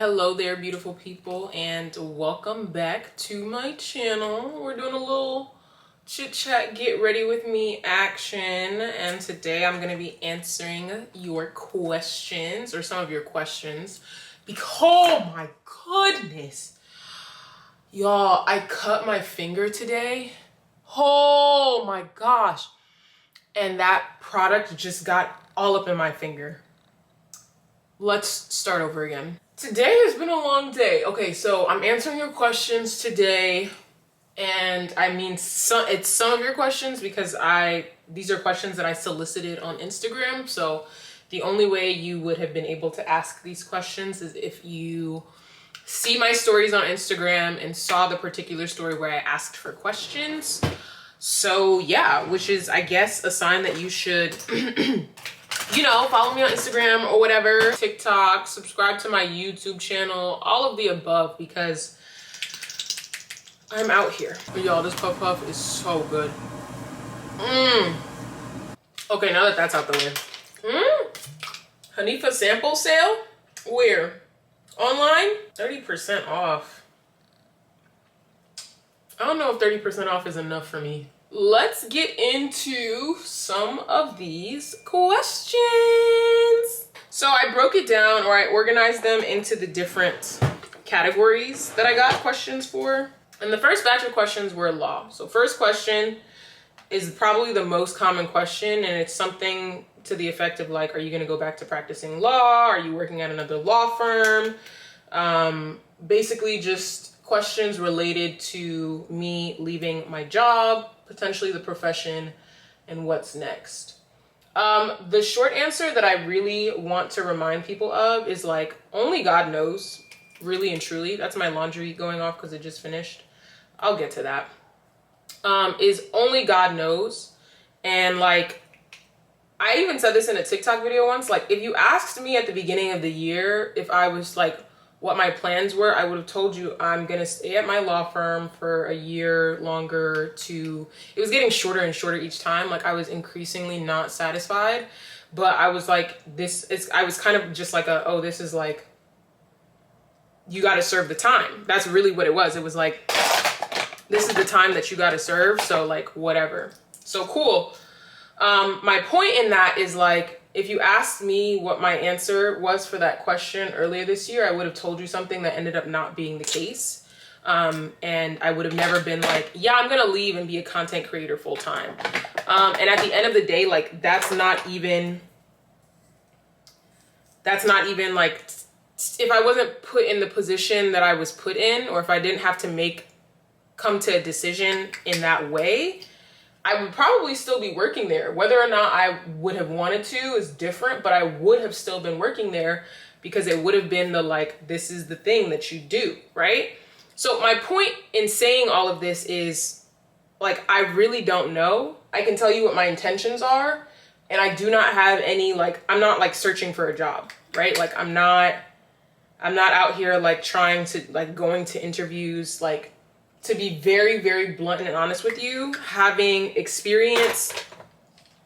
Hello there, beautiful people, and welcome back to my channel. We're doing a little chit chat, get ready with me action, and today I'm going to be answering your questions, or some of your questions, because, oh my goodness, y'all, I cut my finger today. Oh my gosh, and that product just got all up in my finger. Let's start over again. Today has been a long day. Okay, so I'm answering your questions today, and I mean, it's some of your questions because these are questions that I solicited on Instagram. So the only way you would have been able to ask these questions is if you see my stories on Instagram and saw the particular story where I asked for questions. So yeah, which is, I guess, a sign that you should follow me on Instagram or whatever, TikTok, subscribe to my YouTube channel, all of the above, because I'm out here. But y'all, this puff puff is so good. Okay, now that that's out the way. Hanifa sample sale? Where? Online? 30% off. I don't know if 30% off is enough for me. Let's get into some of these questions. So I broke it down, or I organized them into the different categories that I got questions for. And the first batch of questions were law. So first question is probably the most common question, and it's something to the effect of like, are you gonna go back to practicing law? Are you working at another law firm? Basically just questions related to me leaving my job, potentially the profession, and what's next. The short answer that I really want to remind people of is like, only God knows, really and truly. That's my laundry going off because it just finished. I'll get to that. Is only God knows. And like, I even said this in a TikTok video once, like if you asked me at the beginning of the year if I was like, what my plans were, I would have told you I'm gonna stay at my law firm for a year longer. It was getting shorter and shorter each time. Like I was increasingly not satisfied, but I was like, I was kind of just like this is like, you gotta serve the time. That's really what it was. It was like, this is the time that you gotta serve. So like, whatever. So cool. My point in that is like, if you asked me what my answer was for that question earlier this year, I would have told you something that ended up not being the case. And I would have never been like, yeah, I'm going to leave and be a content creator full time. And at the end of the day, like, that's not even like, if I wasn't put in the position that I was put in, or if I didn't have to come to a decision in that way, I would probably still be working there. Whether or not I would have wanted to is different, but I would have still been working there because it would have been the like, this is the thing that you do, right? So my point in saying all of this is like, I really don't know. I can tell you what my intentions are, and I do not have any, like, I'm not like searching for a job, right? Like I'm not out here like trying to like going to interviews. Like, to be very, very blunt and honest with you, having experienced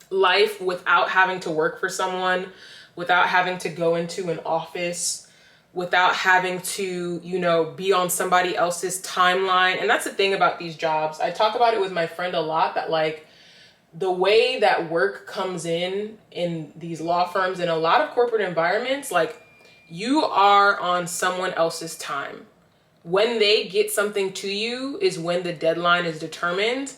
life without having to work for someone, without having to go into an office, without having to, be on somebody else's timeline. And that's the thing about these jobs. I talk about it with my friend a lot, that like the way that work comes in these law firms and a lot of corporate environments, like you are on someone else's time. When they get something to you is when the deadline is determined.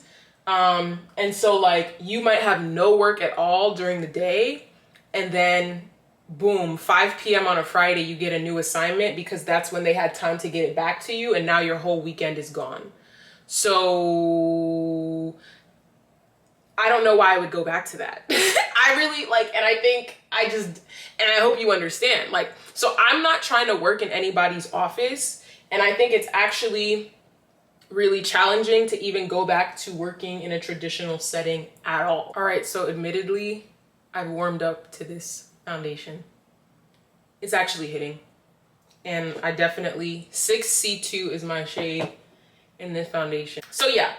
And so like you might have no work at all during the day, and then boom, 5 p.m. on a Friday, you get a new assignment because that's when they had time to get it back to you. And now your whole weekend is gone. So I don't know why I would go back to that. I really like, and I hope you understand, like, so I'm not trying to work in anybody's office. And I think it's actually really challenging to even go back to working in a traditional setting at all. All right, so admittedly, I've warmed up to this foundation. It's actually hitting. And I definitely, 6C2 is my shade in this foundation. So yeah,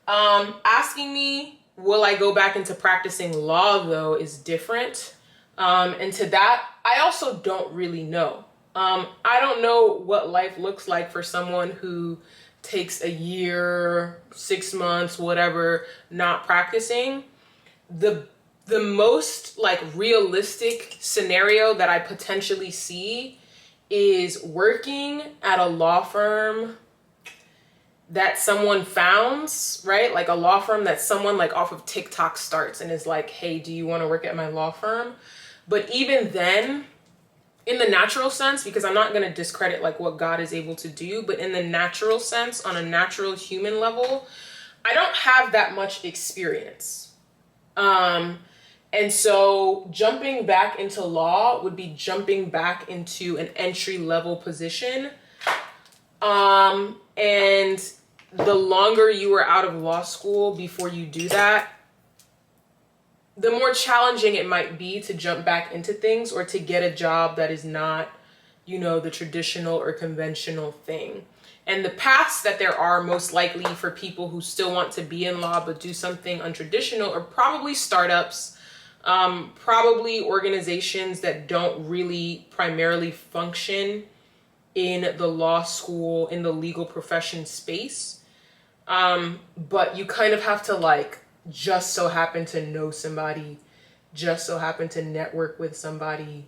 asking me, will I go back into practicing law though, is different. And to that, I also don't really know. I don't know what life looks like for someone who takes a year, 6 months, whatever, not practicing. The most like realistic scenario that I potentially see is working at a law firm that someone founds, right? Like a law firm that someone like off of TikTok starts and is like, hey, do you want to work at my law firm? But even then, in the natural sense, because I'm not going to discredit like what God is able to do, but in the natural sense, on a natural human level, I don't have that much experience. And so jumping back into law would be jumping back into an entry level position. And the longer you are out of law school before you do that, the more challenging it might be to jump back into things or to get a job that is not, you know, the traditional or conventional thing. And the paths that there are most likely for people who still want to be in law but do something untraditional are probably startups, probably organizations that don't really primarily function in the law school, in the legal profession space. But you kind of have to like just so happen to know somebody, just so happen to network with somebody,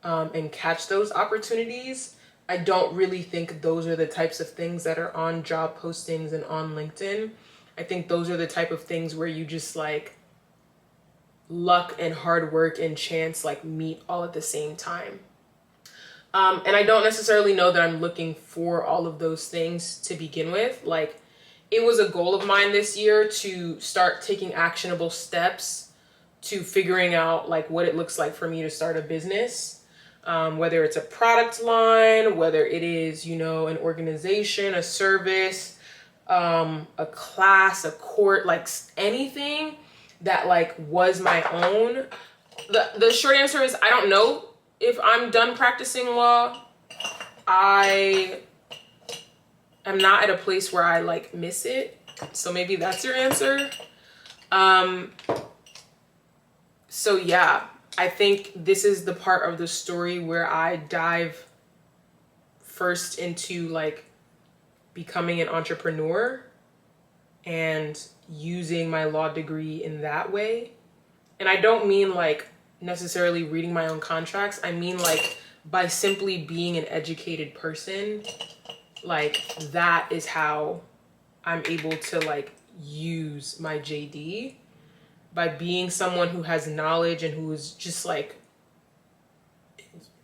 and catch those opportunities. I don't really think those are the types of things that are on job postings and on LinkedIn. I think those are the type of things where you just like luck and hard work and chance like meet all at the same time. And I don't necessarily know that I'm looking for all of those things to begin with. Like, it was a goal of mine this year to start taking actionable steps to figuring out like what it looks like for me to start a business. Whether it's a product line, whether it is, you know, an organization, a service, a class, a court, like anything that like was my own. The short answer is I don't know if I'm done practicing law. I am not at a place where I like miss it. So maybe that's your answer. So yeah, I think this is the part of the story where I dive first into like becoming an entrepreneur and using my law degree in that way. And I don't mean like necessarily reading my own contracts. I mean like by simply being an educated person, like that is how I'm able to like use my JD, by being someone who has knowledge and who is just like,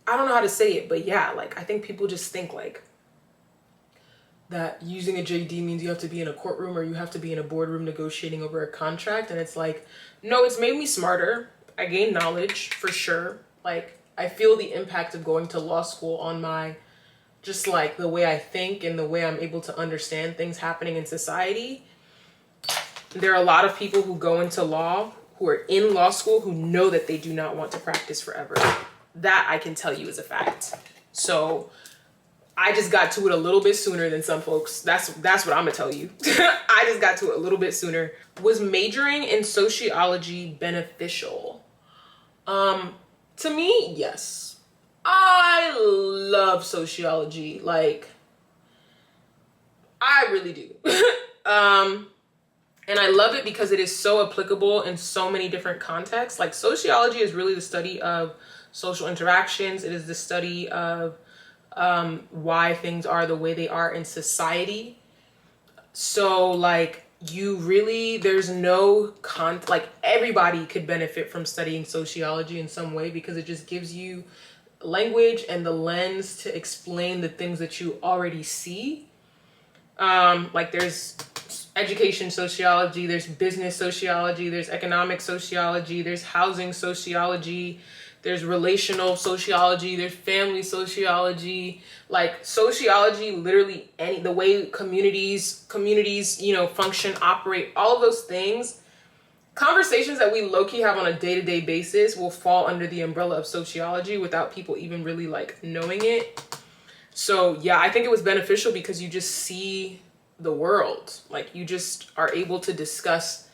I don't know how to say it, but yeah, like I think people just think like that using a JD means you have to be in a courtroom or you have to be in a boardroom negotiating over a contract. And it's like, no, it's made me smarter. I gained knowledge for sure. Like I feel the impact of going to law school on my, just like the way I think and the way I'm able to understand things happening in society. There are a lot of people who go into law, who are in law school, who know that they do not want to practice forever. That I can tell you is a fact. So I just got to it a little bit sooner than some folks. That's what I'm gonna tell you. I just got to it a little bit sooner. Was majoring in sociology beneficial? To me, yes. I love sociology. Like, I really do. And I love it because it is so applicable in so many different contexts. Like sociology is really the study of social interactions. It is the study of why things are the way they are in society. So like you really, there's no like everybody could benefit from studying sociology in some way because it just gives you language and the lens to explain the things that you already see. Like there's education sociology, there's business sociology, there's economic sociology, there's housing sociology, there's relational sociology, there's family sociology. Like sociology, literally the way communities, you know, function, operate, all of those things, conversations that we low-key have on a day-to-day basis will fall under the umbrella of sociology without people even really like knowing it. So yeah, I think it was beneficial because you just see the world. Like you just are able to discuss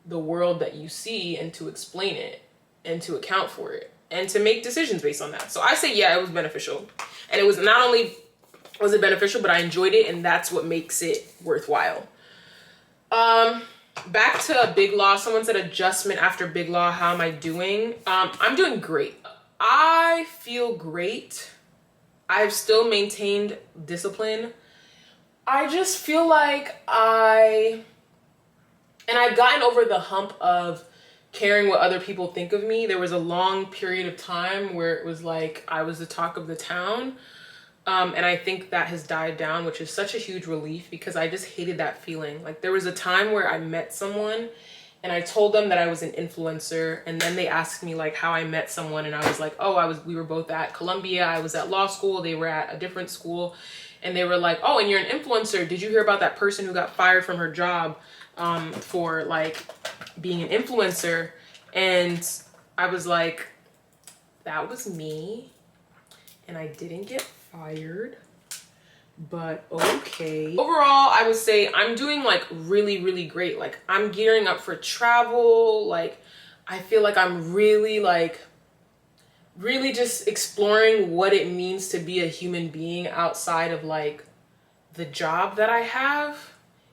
the world that you see and to explain it and to account for it and to make decisions based on that. So I say, yeah, it was beneficial. And it was not only was it beneficial, but I enjoyed it, and that's what makes it worthwhile. Back to Big Law. Someone said adjustment after Big Law. How am I doing? I'm doing great. I feel great. I've still maintained discipline. I just feel like I've gotten over the hump of caring what other people think of me. There was a long period of time where it was like I was the talk of the town. And I think that has died down, which is such a huge relief because I just hated that feeling. Like there was a time where I met someone and I told them that I was an influencer, and then they asked me like how I met someone, and I was like, oh, we were both at Columbia, I was at law school, they were at a different school, and they were like, oh, and you're an influencer. Did you hear about that person who got fired from her job for like being an influencer? And I was like, that was me, and I didn't get fired, but okay. Overall, I would say I'm doing like really, really great. Like I'm gearing up for travel. Like I feel like I'm really just exploring what it means to be a human being outside of like the job that I have.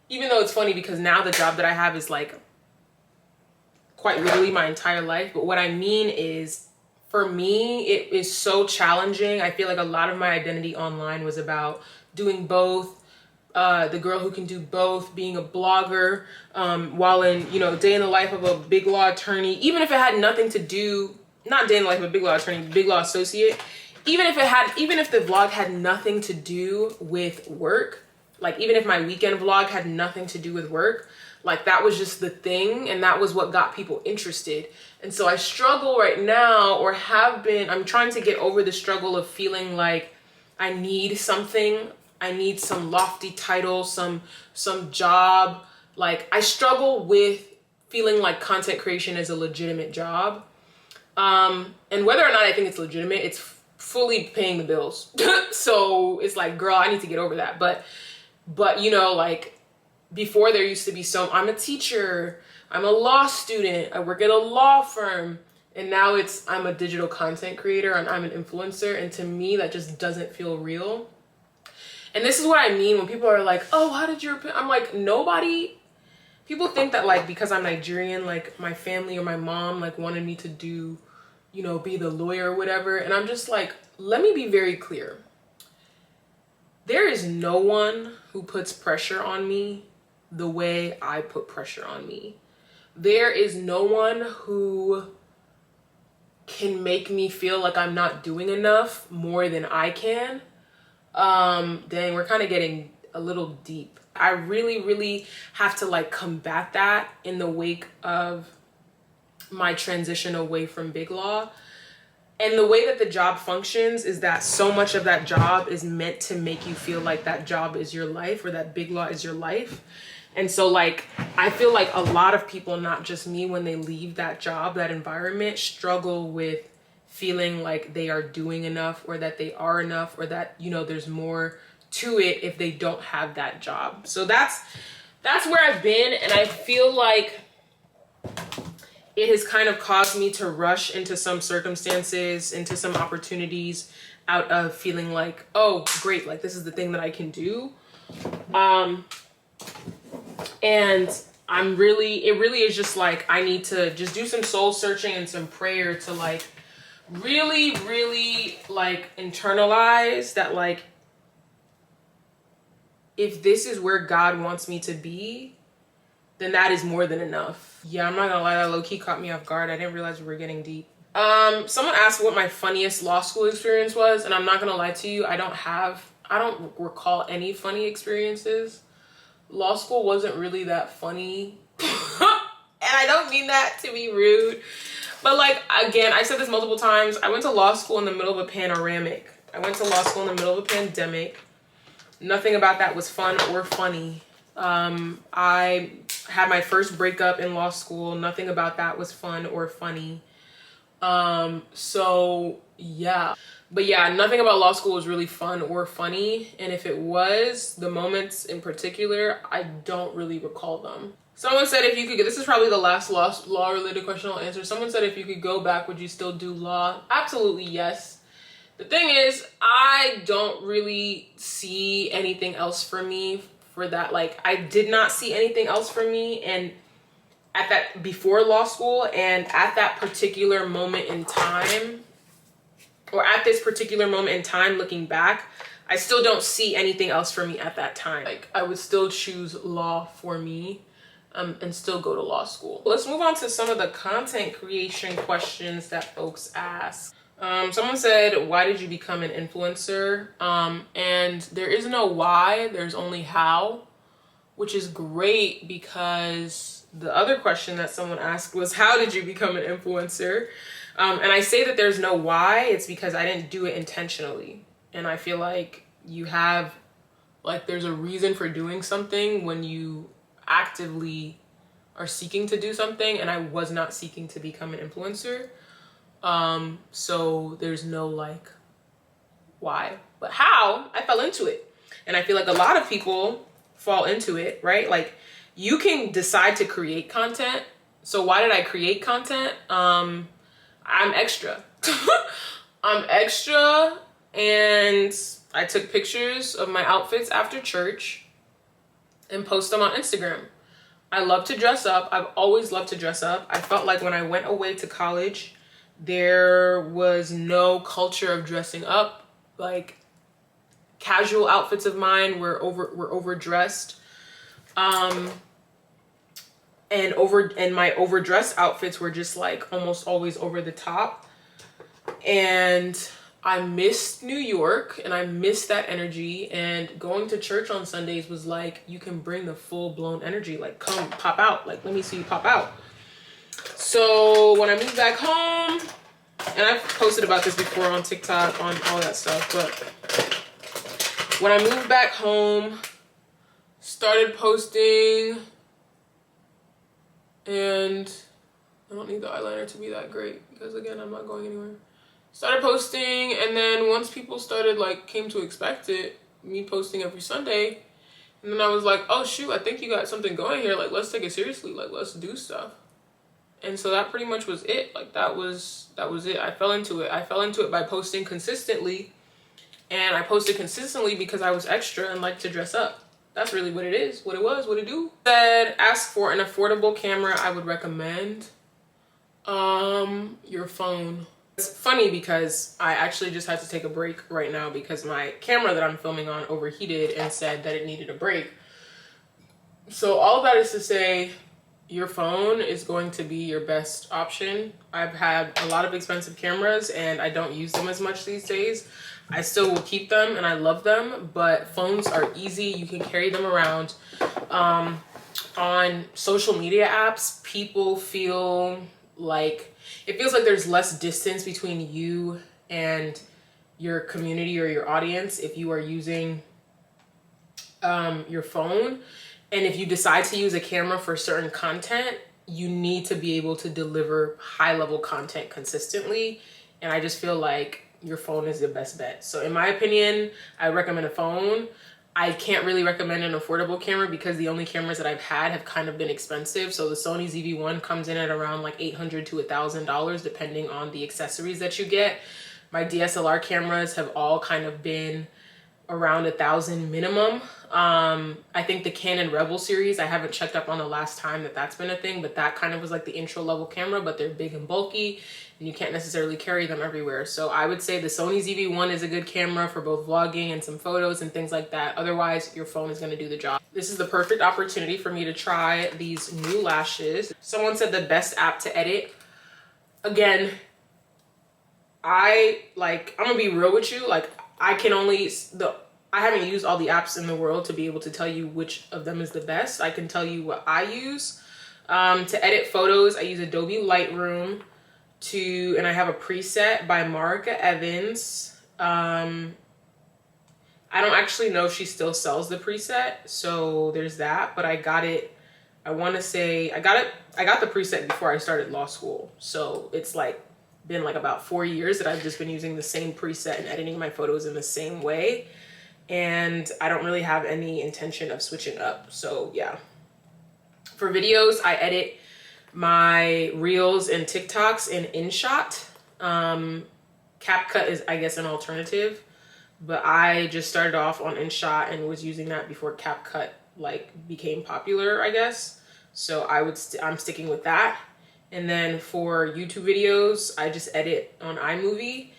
Even though it's funny because now the job that I have is like quite literally my entire life. But what I mean is, for me, it is so challenging. I feel like a lot of my identity online was about doing both, the girl who can do both, being a blogger, while in, you know, day in the life of a big law attorney, even if it had nothing to do, not day in the life of a big law attorney, big law associate, even if the vlog had nothing to do with work, like even if my weekend vlog had nothing to do with work, like that was just the thing, and that was what got people interested. And so I struggle right now, or have been, I'm trying to get over the struggle of feeling like I need something. I need some lofty title, some job. Like I struggle with feeling like content creation is a legitimate job. And whether or not I think it's legitimate, it's fully paying the bills. So it's like, girl, I need to get over that. But you know, like before there used to be I'm a teacher, I'm a law student, I work at a law firm, and now I'm a digital content creator and I'm an influencer, and to me that just doesn't feel real. And this is what I mean when people are like, oh, how did I'm like, people think that like because I'm Nigerian, like my family or my mom like wanted me to do, you know, be the lawyer or whatever, and I'm just like, let me be very clear. There is no one who puts pressure on me the way I put pressure on me. There is no one who can make me feel like I'm not doing enough more than I can. Dang, we're kind of getting a little deep. I really, really have to like combat that in the wake of my transition away from big law. And the way that the job functions is that so much of that job is meant to make you feel like that job is your life, or that big law is your life. And so like, I feel like a lot of people, not just me, when they leave that job, that environment, struggle with feeling like they are doing enough, or that they are enough, or that, you know, there's more to it if they don't have that job. So that's where I've been. And I feel like it has kind of caused me to rush into some circumstances, into some opportunities, out of feeling like, oh, great, like this is the thing that I can do. And it really is just like, I need to just do some soul searching and some prayer to like really, really like internalize that, like, if this is where God wants me to be, then that is more than enough. Yeah, I'm not gonna lie, that low-key caught me off guard. I didn't realize we were getting deep. Someone asked what my funniest law school experience was, and I'm not gonna lie to you, I don't recall any funny experiences. Law school wasn't really that funny. And I don't mean that to be rude, but like, again, I said this multiple times, I went to law school in the middle of a panoramic. I went to law school in the middle of a pandemic. Nothing about that was fun or funny. I had my first breakup in law school. Nothing about that was fun or funny. So yeah. But yeah, nothing about law school was really fun or funny. And if it was, the moments in particular, I don't really recall them. Someone said if you could, this is probably the last law related question I'll answer. Someone said if you could go back, would you still do law? Absolutely yes. The thing is, I don't really see anything else for me for that. Like, I did not see anything else for me, and at that, before law school, and at that particular moment in time, or at this particular moment in time, looking back, I still don't see anything else for me at that time. Like, I would still choose law for me, and still go to law school. Let's move on to some of the content creation questions that folks ask. Someone said, why did you become an influencer? And there is no why, there's only how, which is great, because the other question that someone asked was, how did you become an influencer? And I say that there's no why, it's because I didn't do it intentionally. And I feel like there's a reason for doing something when you actively are seeking to do something, and I was not seeking to become an influencer. So there's no like why, but how, I fell into it. And I feel like a lot of people fall into it, right? Like, you can decide to create content. So why did I create content? I'm extra. I'm extra, and I took pictures of my outfits after church and post them on Instagram. I love to dress up. I've always loved to dress up. I felt like when I went away to college, there was no culture of dressing up. Like, casual outfits of mine were overdressed. And my overdressed outfits were just like almost always over the top. And I missed New York, and I missed that energy, and going to church on Sundays was like, you can bring the full-blown energy, like, come pop out, like, let me see you pop out. So when I moved back home, and I've posted about this before on TikTok, on all that stuff, but when I moved back home, started posting, and I don't need the eyeliner to be that great, because again, I'm not going anywhere. Started posting, and then once people started, like, came to expect it, me posting every Sunday, and then I was like, oh shoot, I think you got something going here, like, let's take it seriously, like, let's do stuff. And so that pretty much was it. Like, that was it. I fell into it. I fell into it by posting consistently, and I posted consistently because I was extra and liked to dress up. That's really what it is, what it was, what it do. Said, ask for an affordable camera I would recommend. Your phone. It's funny because I actually just had to take a break right now because my camera that I'm filming on overheated and said that it needed a break. So all of that is to say, your phone is going to be your best option. I've had a lot of expensive cameras and I don't use them as much these days. I still will keep them and I love them, but phones are easy. You can carry them around. On social media apps, people feel like, it feels like there's less distance between you and your community or your audience if you are using your phone. And if you decide to use a camera for certain content, you need to be able to deliver high-level content consistently. And I just feel like your phone is the best bet. So in my opinion, I recommend a phone. I can't really recommend an affordable camera because the only cameras that I've had have kind of been expensive. So the Sony ZV-1 comes in at around like $800 to $1,000 depending on the accessories that you get. My DSLR cameras have all kind of been around $1,000 minimum. I think the Canon Rebel series, I haven't checked up on the last time that that's been a thing, but that kind of was like the intro level camera, but they're big and bulky and you can't necessarily carry them everywhere. So I would say the Sony ZV-1 is a good camera for both vlogging and some photos and things like that. Otherwise, your phone is going to do the job. This is the perfect opportunity for me to try these new lashes. Someone said the best app to edit. Again, I'm gonna be real with you. Like, I haven't used all the apps in the world to be able to tell you which of them is the best. I can tell you what I use. To edit photos, I use Adobe Lightroom and I have a preset by Marika Evans. I don't actually know if she still sells the preset, so there's that, but I got it. I got the preset before I started law school. So it's like been like about 4 years that I've just been using the same preset and editing my photos in the same way. And I don't really have any intention of switching up. So yeah. For videos, I edit my reels and TikToks in InShot. CapCut is, I guess, an alternative, but I just started off on InShot and was using that before CapCut like became popular, I guess. So I'm sticking with that. And then for YouTube videos, I just edit on iMovie.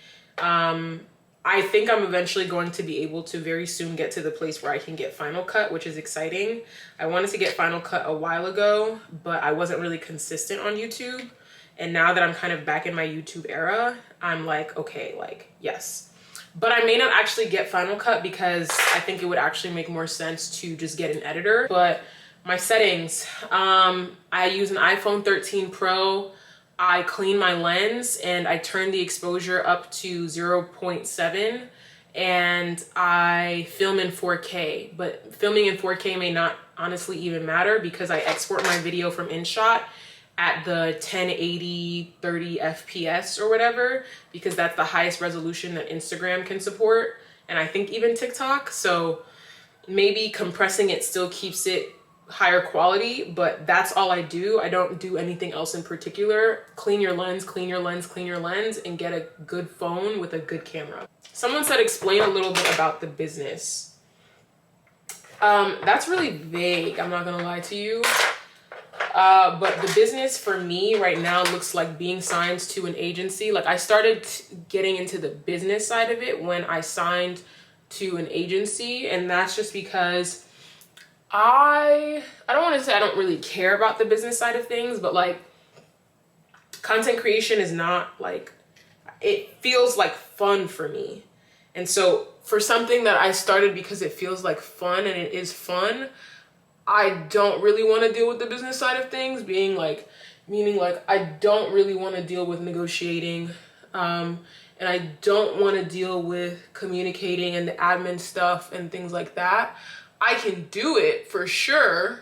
I think I'm eventually going to be able to very soon get to the place where I can get Final Cut, which is exciting. I wanted to get Final Cut a while ago, but I wasn't really consistent on YouTube. And now that I'm kind of back in my YouTube era, I'm like, okay, like, yes. But I may not actually get Final Cut because I think it would actually make more sense to just get an editor. But my settings, I use an iPhone 13 Pro. I clean my lens and I turn the exposure up to 0.7 and I film in 4K. But filming in 4K may not honestly even matter because I export my video from InShot at the 1080 30 FPS or whatever, because that's the highest resolution that Instagram can support, and I think even TikTok. So maybe compressing it still keeps it higher quality, but that's all I do. I don't do anything else in particular. Clean your lens, clean your lens, clean your lens, and get a good phone with a good camera. Someone said explain a little bit about the business. That's really vague, I'm not gonna lie to you. But the business for me right now looks like being signed to an agency. Like I started getting into the business side of it when I signed to an agency, and that's just because I don't want to say I don't really care about the business side of things, but like content creation is not like, it feels like fun for me. And so for something that I started because it feels like fun and it is fun, I don't really want to deal with the business side of things, meaning like I don't really want to deal with negotiating, and I don't want to deal with communicating and the admin stuff and things like that. I can do it for sure,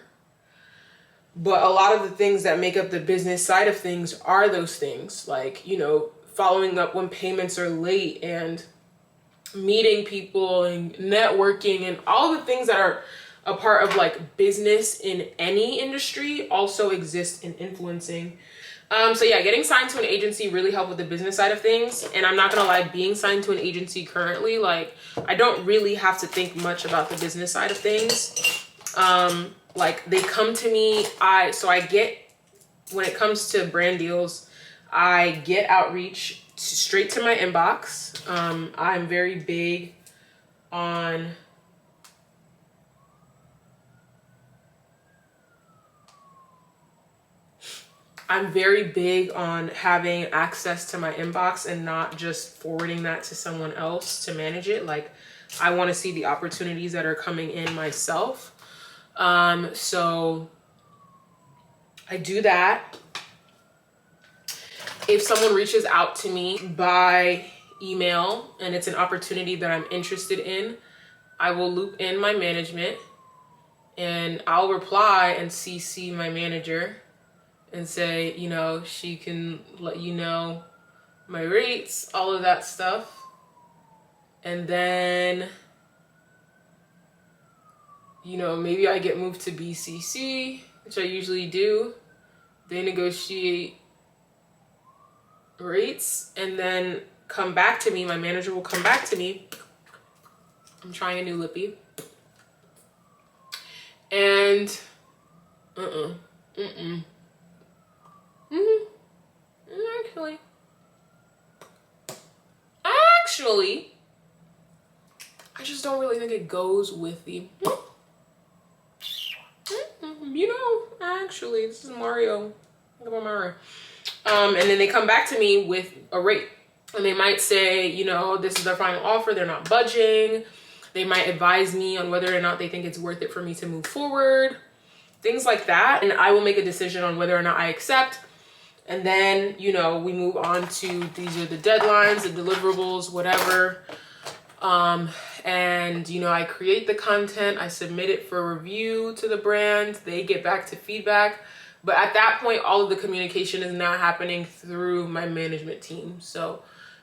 but a lot of the things that make up the business side of things are those things, like, you know, following up when payments are late and meeting people and networking and all the things that are a part of like business in any industry also exist in influencing. So yeah, getting signed to an agency really helped with the business side of things. And I'm not gonna lie, being signed to an agency currently, like I don't really have to think much about the business side of things. Like they come to me, when it comes to brand deals, I get outreach straight to my inbox. I'm very big on having access to my inbox and not just forwarding that to someone else to manage it. Like I want to see the opportunities that are coming in myself. So I do that. If someone reaches out to me by email and it's an opportunity that I'm interested in, I will loop in my management and I'll reply and CC my manager and say, you know, she can let you know my rates, all of that stuff. And then, you know, maybe I get moved to BCC, which I usually do. They negotiate rates and then come back to me. My manager will come back to me. I'm trying a new lippy. And, Actually, I just don't really think it goes with the, you know, actually, this is Mario. Think about Mario. And then they come back to me with a rate. And they might say, you know, this is their final offer. They're not budging. They might advise me on whether or not they think it's worth it for me to move forward. Things like that. And I will make a decision on whether or not I accept. And then, you know, we move on to these are the deadlines, the deliverables, whatever. And, you know, I create the content. I submit it for review to the brand. They get back to feedback. But at that point, all of the communication is now happening through my management team. So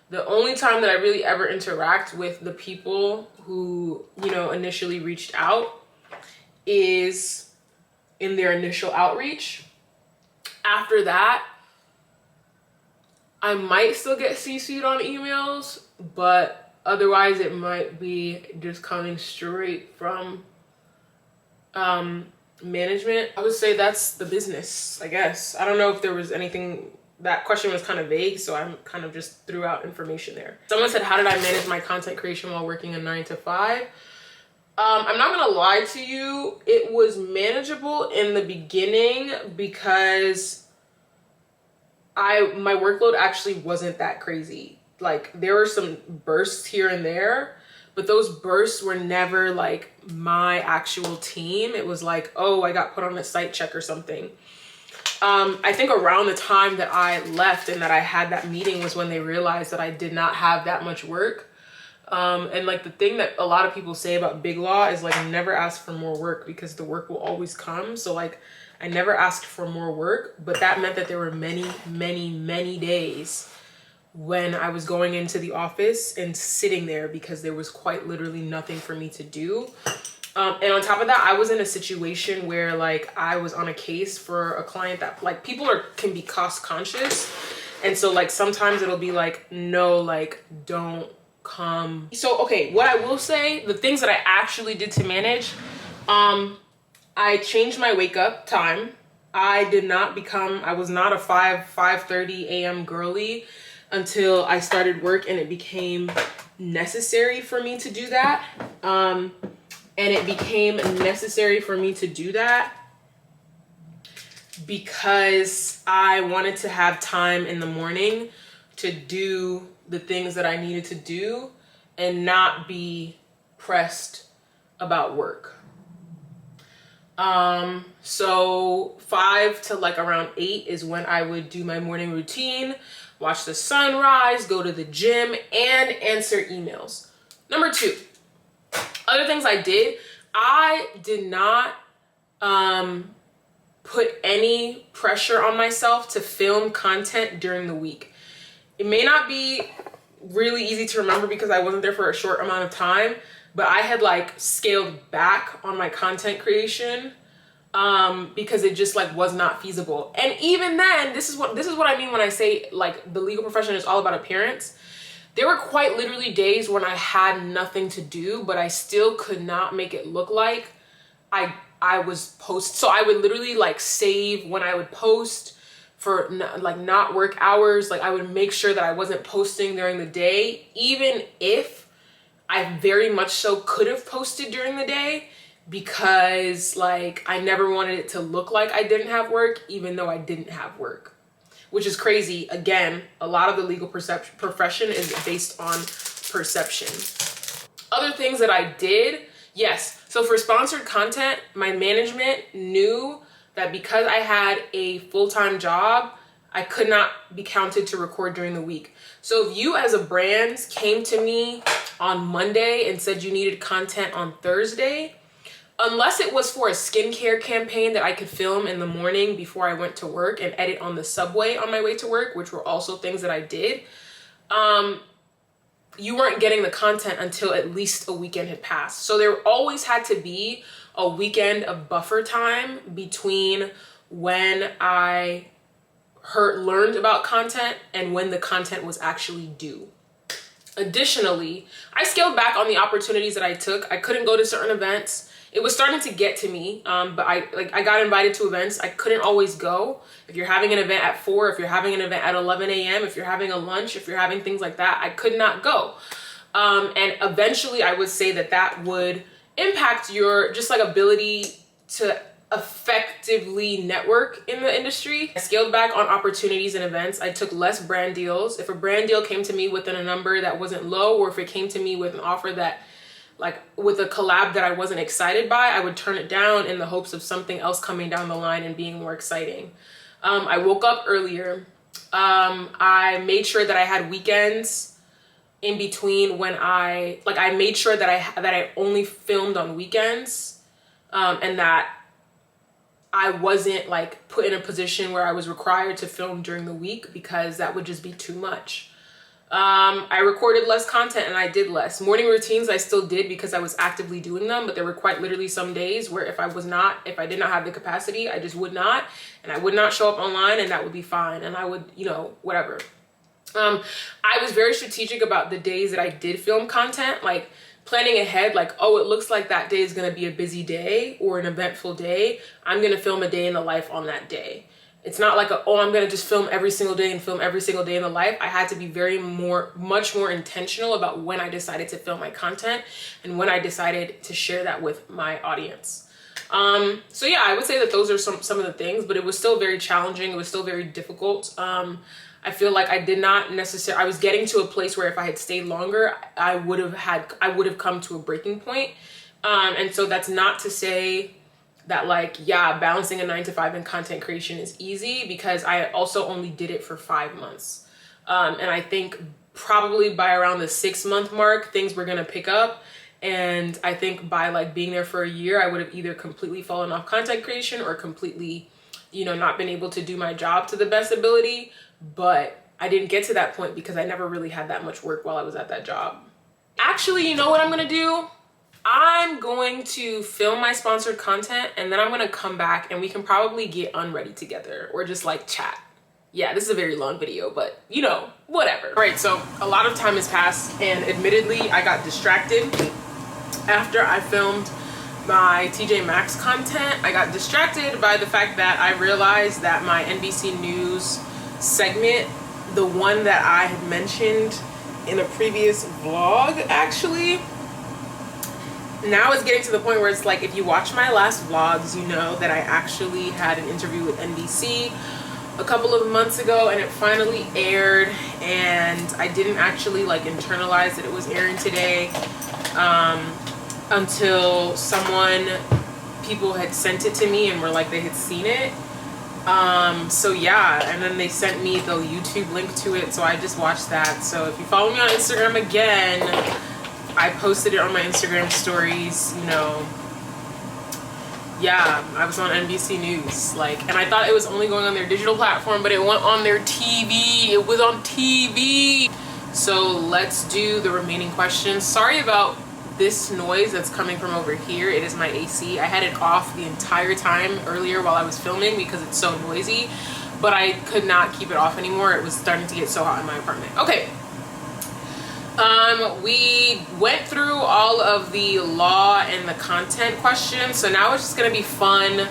the only time that I really ever interact with the people who, you know, initially reached out is in their initial outreach. After that, I might still get CC'd on emails, but otherwise it might be just coming straight from management. I would say that's the business, I guess. I don't know if there was anything, that question was kind of vague, so I'm kind of just threw out information there. Someone said, how did I manage my content creation while working a 9 to 5? I'm not gonna lie to you, it was manageable in the beginning because my workload actually wasn't that crazy. Like, there were some bursts here and there, but those bursts were never like my actual team. It was like, oh, I got put on a site check or something. I think around the time that I left and that I had that meeting was when they realized that I did not have that much work. And like the thing that a lot of people say about Big Law is like, never ask for more work because the work will always come. So like, I never asked for more work, but that meant that there were many, many, many days when I was going into the office and sitting there because there was quite literally nothing for me to do. And on top of that, I was in a situation where like I was on a case for a client that like people can be cost conscious. And so like sometimes it'll be like, no, like don't come. So, okay, what I will say, the things that I actually did to manage, I changed my wake up time. I was not a 5:30 a.m. girly until I started work, and it became necessary for me to do that. And it became necessary for me to do that because I wanted to have time in the morning to do the things that I needed to do and not be pressed about work. So 5 to like around 8 is when I would do my morning routine, watch the sunrise, go to the gym, and answer emails. Number 2, other things I did not put any pressure on myself to film content during the week. It may not be really easy to remember because I wasn't there for a short amount of time, but I had like scaled back on my content creation because it just like was not feasible. And even then, this is what I mean when I say like the legal profession is all about appearance. There were quite literally days when I had nothing to do, but I still could not make it look like I was post. So I would literally like save when I would post for not work hours. Like I would make sure that I wasn't posting during the day, even if I very much so could have posted during the day, because like I never wanted it to look like I didn't have work, even though I didn't have work, which is crazy. Again, a lot of the legal profession is based on perception. Other things that I did, yes. So for sponsored content, my management knew that because I had a full-time job, I could not be counted to record during the week. So if you as a brand came to me on Monday and said you needed content on Thursday, unless it was for a skincare campaign that I could film in the morning before I went to work and edit on the subway on my way to work, which were also things that I did, you weren't getting the content until at least a weekend had passed. So there always had to be a weekend of buffer time between when I learned about content and when the content was actually due. Additionally, I scaled back on the opportunities that I took. I couldn't go to certain events. It was starting to get to me, but I got invited to events. I couldn't always go. If you're having an event at 4, if you're having an event at 11 a.m., if you're having a lunch, if you're having things like that, I could not go. And eventually I would say that would impact your just like ability to effectively network in the industry. I scaled back on opportunities and events. I took less brand deals. If a brand deal came to me within a number that wasn't low, or if it came to me with an offer that like with a collab that I wasn't excited by, I would turn it down in the hopes of something else coming down the line and being more exciting. I woke up earlier. I made sure that I had weekends in between when I made sure that I only filmed on weekends, and that I wasn't like put in a position where I was required to film during the week, because that would just be too much. I recorded less content and I did less. Morning routines I still did because I was actively doing them, but there were quite literally some days where if I did not have the capacity, I just would not, and I would not show up online, and that would be fine, and I would, whatever. I was very strategic about the days that I did film content, like planning ahead, like, oh, it looks like that day is going to be a busy day or an eventful day. I'm going to film a day in the life on that day. It's not like, oh, I'm going to just film every single day and film every single day in the life. I had to be much more intentional about when I decided to film my content and when I decided to share that with my audience. So yeah, I would say that those are some of the things, but it was still very challenging. It was still very difficult. I feel like I was getting to a place where if I had stayed longer, I would have come to a breaking point. And so that's not to say that, like, yeah, balancing a 9 to 5 in content creation is easy, because I also only did it for 5 months. And I think probably by around the 6-month mark, things were gonna pick up. And I think by like being there for a year, I would have either completely fallen off content creation or completely, not been able to do my job to the best ability. But I didn't get to that point because I never really had that much work while I was at that job. Actually, you know what I'm gonna do? I'm going to film my sponsored content, and then I'm gonna come back and we can probably get unready together or just like chat. Yeah, this is a very long video, but whatever. All right, so a lot of time has passed, and admittedly, I got distracted after I filmed my TJ Maxx content. I got distracted by the fact that I realized that my NBC News segment, the one that I had mentioned in a previous vlog, actually, now it's getting to the point where it's like, if you watch my last vlogs, you know that I actually had an interview with NBC a couple of months ago, and it finally aired, and I didn't actually like internalize that it was airing today until people had sent it to me and were like they had seen it. So yeah, and then they sent me the YouTube link to it, so I just watched that. So if you follow me on Instagram again, I posted it on my Instagram stories, yeah, I was on NBC News, and I thought it was only going on their digital platform, but it went on their TV. It was on TV. So let's do the remaining questions. Sorry about this noise that's coming from over here. It is my AC. I had it off the entire time earlier while I was filming because it's so noisy, but I could not keep it off anymore. It was starting to get so hot in my apartment. Okay. We went through all of the law and the content questions, so now it's just gonna be fun.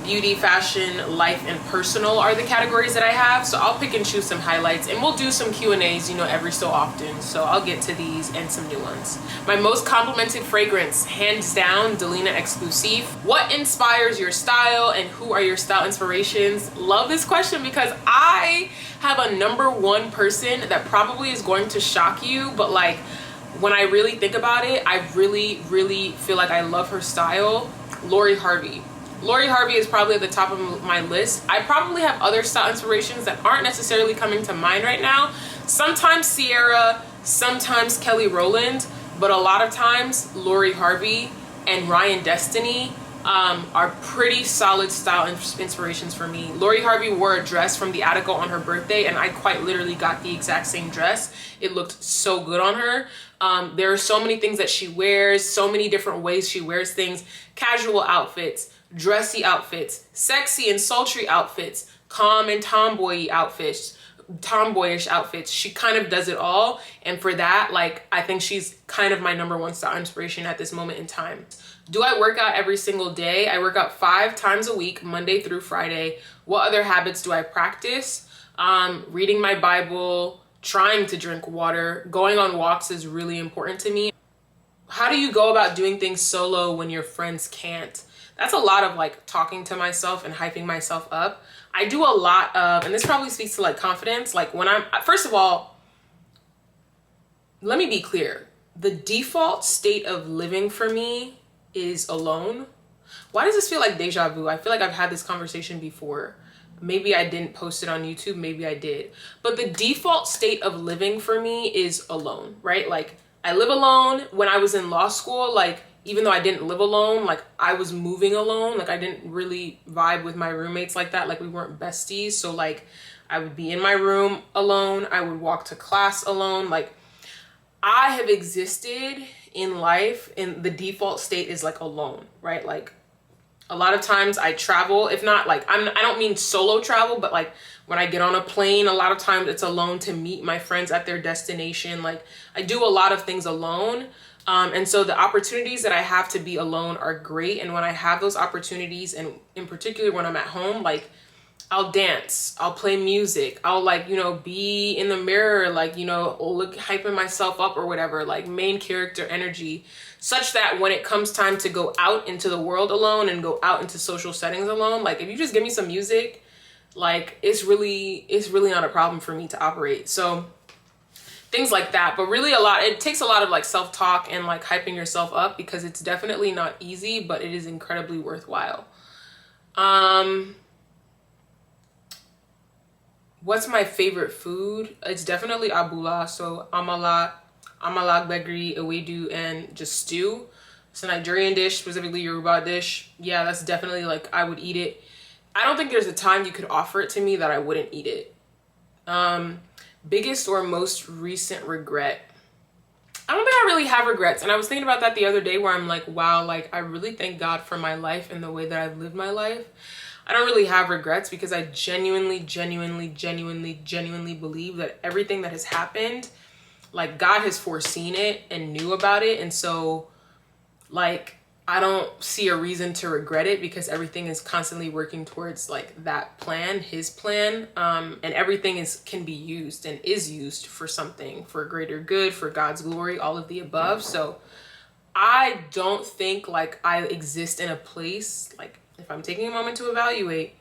Beauty, fashion, life, and personal are the categories that I have, so I'll pick and choose some highlights, and we'll do some Q&As, every so often, so I'll get to these and some new ones. My most complimented fragrance, hands down, Delina Exclusive. What inspires your style, and who are your style inspirations? Love this question because I have a #1 person that probably is going to shock you, but when I really think about it, I really, really feel like I love her style. Lori Harvey. Lori Harvey is probably at the top of my list. I probably have other style inspirations that aren't necessarily coming to mind right now. Sometimes Sierra, sometimes Kelly Rowland, but a lot of times Lori Harvey and Ryan Destiny are pretty solid style inspirations for me. Lori Harvey wore a dress from the Attico on her birthday, and I quite literally got the exact same dress. It looked so good on her. There are so many things that she wears, so many different ways she wears things. Casual outfits, dressy outfits, sexy and sultry outfits, calm and tomboyish outfits. She kind of does it all, and for that, I think she's kind of my #1 style inspiration at this moment in time. Do I work out every single day? I work out 5 times a week, Monday through Friday. What other habits do I practice? Reading my Bible, trying to drink water, going on walks is really important to me. How do you go about doing things solo when your friends can't? That's a lot of talking to myself and hyping myself up. I do a lot of, and this probably speaks to confidence, first of all, let me be clear. The default state of living for me is alone. Why does this feel like deja vu? I feel like I've had this conversation before. Maybe I didn't post it on YouTube, maybe I did. But the default state of living for me is alone, right? I live alone. When I was in law school, even though I didn't live alone, I was moving alone. I didn't really vibe with my roommates like that. We weren't besties. So I would be in my room alone. I would walk to class alone. I have existed in life and the default state is alone, right? A lot of times I travel, if not like, I don't mean solo travel, but like when I get on a plane, a lot of times it's alone to meet my friends at their destination. Like I do a lot of things alone. And so the opportunities that I have to be alone are great. And when I have those opportunities, and in particular when I'm at home, like I'll dance, I'll play music, I'll like, you know, be in the mirror, like, you know, hyping myself up or whatever, like main character energy, such that when it comes time to go out into the world alone and go out into social settings alone, like if you just give me some music, like it's really not a problem for me to operate. So things like that. But really it takes a lot of like self-talk and like hyping yourself up, because it's definitely not easy, but it is incredibly worthwhile. What's my favorite food? It's definitely abula, so amala, begri, ewedu, and just stew. It's a Nigerian dish, specifically Yoruba dish. Yeah, that's definitely like, I would eat it. I don't think there's a time you could offer it to me that I wouldn't eat it. Biggest or most recent regret? I don't think I really have regrets. And I was thinking about that the other day, where I'm like, wow, like I really thank God for my life and the way that I've lived my life. I don't really have regrets, because I genuinely believe that everything that has happened, like God has foreseen it and knew about it. And so like, I don't see a reason to regret it, because everything is constantly working towards like that plan, his plan. And everything can be used and is used for something, for greater good, for God's glory, all of the above. So I don't think like I exist in a place, like if I'm taking a moment to evaluate,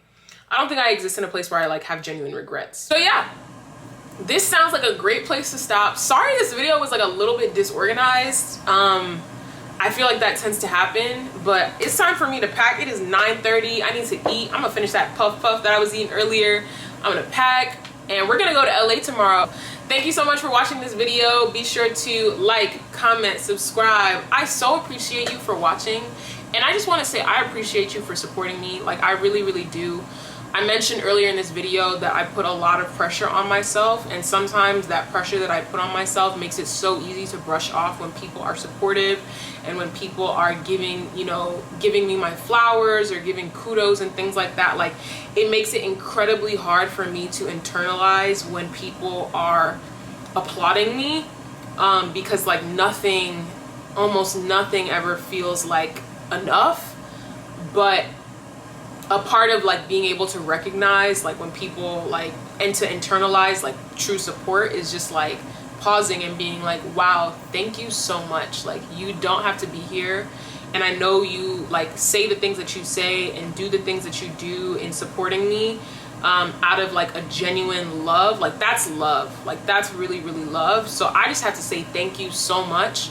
I don't think I exist in a place where I like have genuine regrets. So yeah, this sounds like a great place to stop. Sorry this video was like a little bit disorganized. I feel like that tends to happen, but it's time for me to pack. It is 9:30. I need to eat. I'm gonna finish that puff that I was eating earlier. I'm gonna pack, and we're gonna go to LA tomorrow. Thank you so much for watching this video. Be sure to like, comment, subscribe. I so appreciate you for watching. And I just want to say I appreciate you for supporting me. Like I really do. I mentioned earlier in this video that I put a lot of pressure on myself, and sometimes that pressure that I put on myself makes it so easy to brush off when people are supportive and when people are giving me my flowers or giving kudos and things like that. Like it makes it incredibly hard for me to internalize when people are applauding me, because like almost nothing ever feels like enough. But a part of like being able to recognize like when people like, and to internalize like true support, is just like pausing and being like, wow, thank you so much. Like you don't have to be here, and I know you like say the things that you say and do the things that you do in supporting me out of like a genuine love. Like that's love. Like that's really love. So I just have to say thank you so much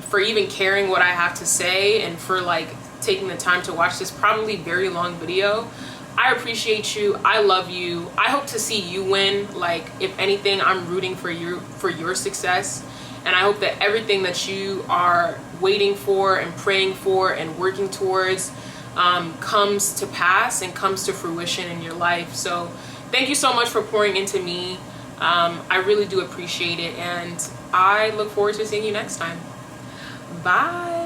for even caring what I have to say, and for like taking the time to watch this probably very long video. I appreciate you. I love you. I hope to see you win. Like if anything, I'm rooting for your success, and I hope that everything that you are waiting for and praying for and working towards comes to pass and comes to fruition in your life. So thank you so much for pouring into me. I really do appreciate it, and I look forward to seeing you next time. Bye.